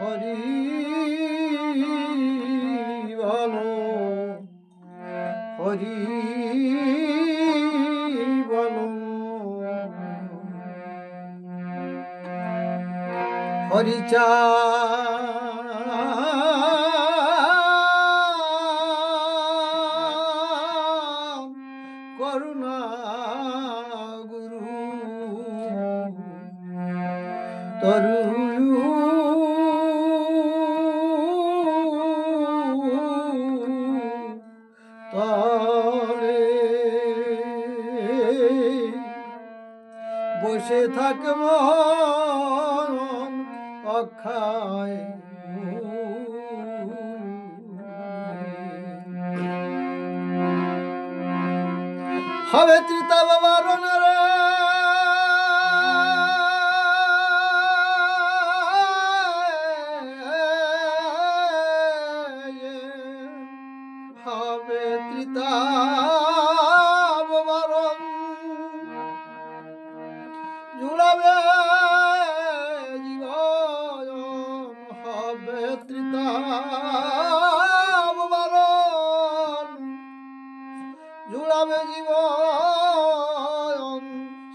হরি বলো হরি বলো হরি চা করুণা গুরু তরু তলে বসে থাকে মন অক্ষয় হবে ত্রিতা বাবার হবে ত্রিতা বাবার জুড়াবে জীবন হবে ত্রিতা বাবার জুড়াবে জীবন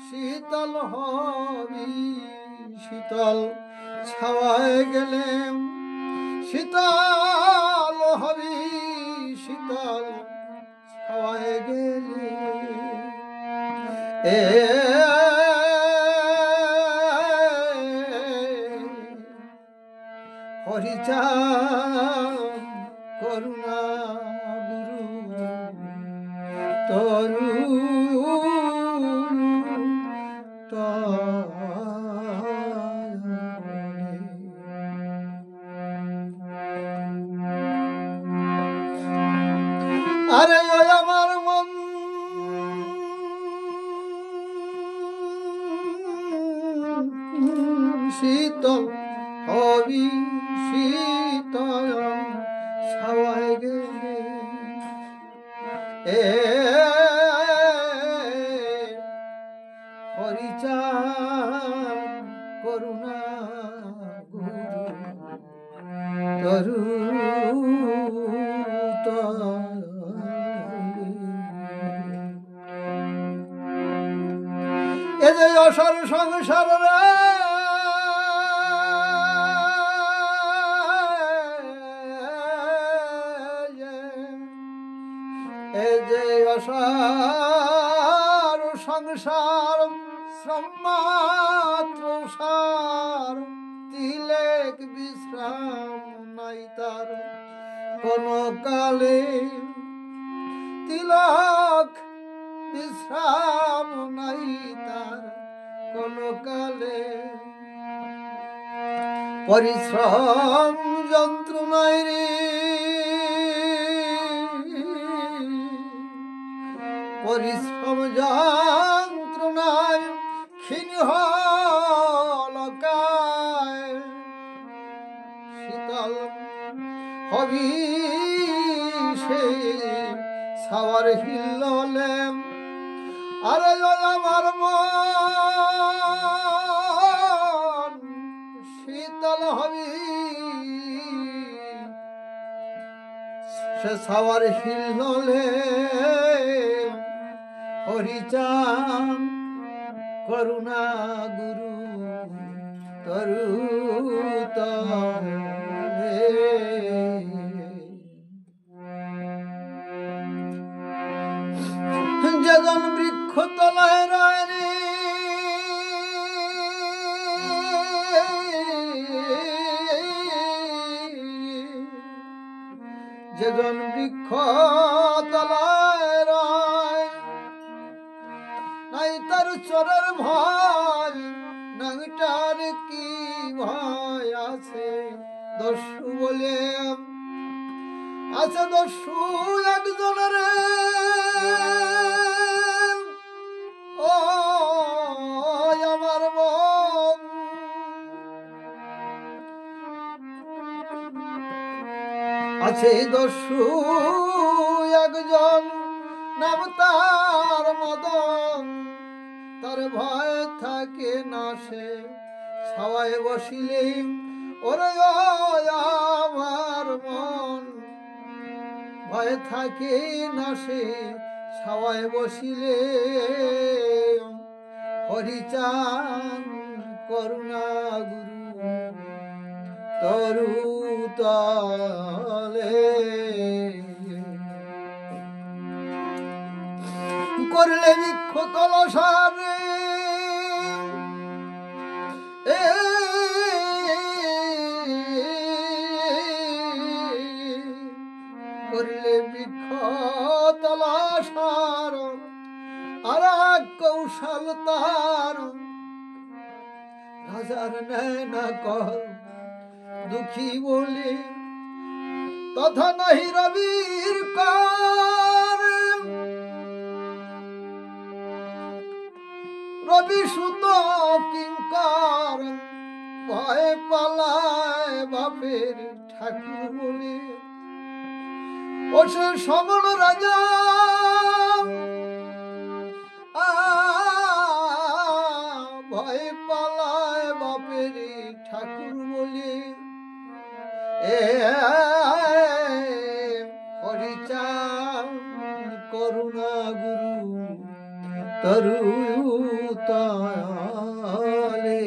শীতল হবি শীতল ছাওয়ায় গেলেম শীতল হবি শীতল ছাওয়ায় গেলে হরিচা করুণা গুরু তরু আরে ওই আমার মন শীতল হবি শীতল ছাওয়ায় গেলে হরিচা করুণা গুরু তরু এ যে অসার সংসার রে এ যে অসার সংসার শ্রমমাত্র সার তিলেক বিশ্রাম নাই তার কোন কালে তিলক বিশ্রাম নাই তার কোন কালে পরিশ্রম যন্ত্রণায় রে পরিশ্রম যন্ত্রণায় ক্ষীণ হলকায় শীতল হবি সে ছাওয়ার হিল্ললে আরে আমার মন শীতল হবি সে ছাওয়ার হিল্ললে হরিচাম করুণা গুরু তরু তলে যেজন বৃক্ষ তলায় রয় রে যেজন বৃক্ষ তলায় রয় নাই তার চোরের ভয় নাংটার কি ভয় আছে দস্যু বলে আছে দস্যু একজনের ও আমার মন আছে দস্যু একজন নাম তার মদন তার ভয় থাকে না সে ছাওয়ায় বসিলে ওরে আমার মন ভয়ে থাকে না সে ছাওয়ায় বসিলে হরিচান করুণা গুরু তরু তলে করলে বৃক্ষ তলসারে করলে বৃক্ষ তলসার আর কৌশল তার রাজার নেয় না কর দুঃখী বলে তথা নাহি রবির কর রবি সুত কিঙ্কর ভয় পালায় বাপের ঠাকুর বলে ও সে সমন রাজা ভয় পালায় বাপের ঠাকুর বলে হরিচান করুণা গুরু তরু তলে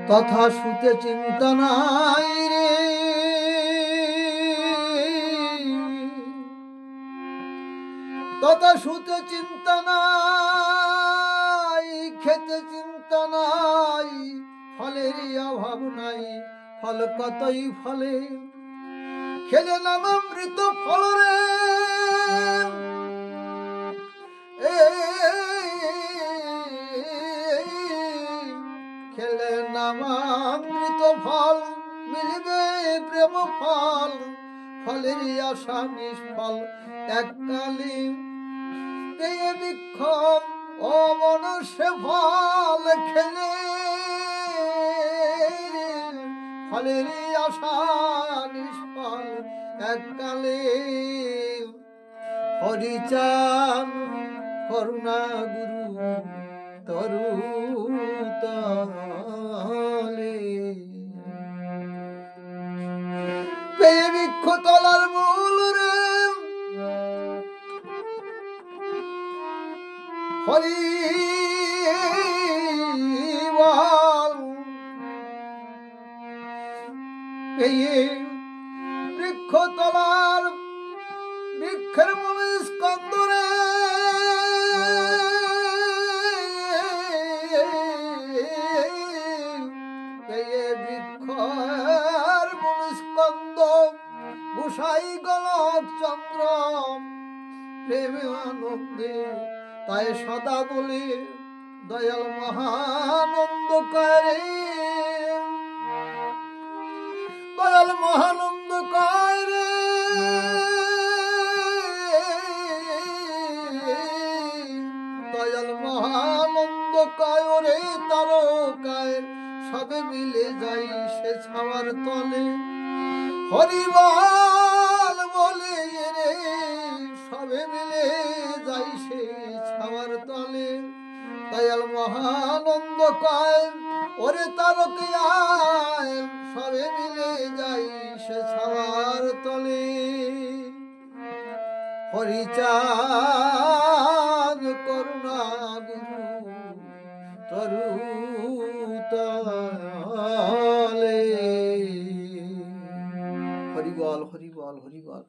তথা সুতে চিন্তা নাই রে তথা সুতে চিন্তা নাই খেতে চিন্তা নাই ফলের অভাব নাই ফল কতই ফলে খেলে নাম অমৃত ফল রে খেলে নাম অমৃত ফল মিলবে প্রেম ফল ফলের আশা নিষ্ফল এককালে পেয়ে বিক্ষোভ ও মনুষ্য ফল খেলে ফলের আশা নিষ্ফল এককালে হরিচান করুণা গুরু তরু তলে পেয়ে বৃক্ষ তলার মূল রে হরি বল পেয়ে বৃক্ষ তলার বৃক্ষের মূল স্কন্দ রে পেয়ে বৃক্ষের মূল স্কন্দ ভূষাই গলক চন্দ্র প্রেমে আনন্দে তাই সদা বলে দয়াল মহানন্দ করে দয়াল মহানন্দ করে দয়াল মহানন্দ কায় রে তারকায় সবে মিলে যাই সে ছাওয়ার তলে হরিবল বলে রে সবে মিলে যাই সে ছাওয়ার তলে দয়াল মহানন্দ কয় ওরে তারকায় সবে মিলে যাই সে ছাওয়ার তলে হরিচাঁদ করুণা গুরু তরু তলে হরিবল হরিবল হরিবল।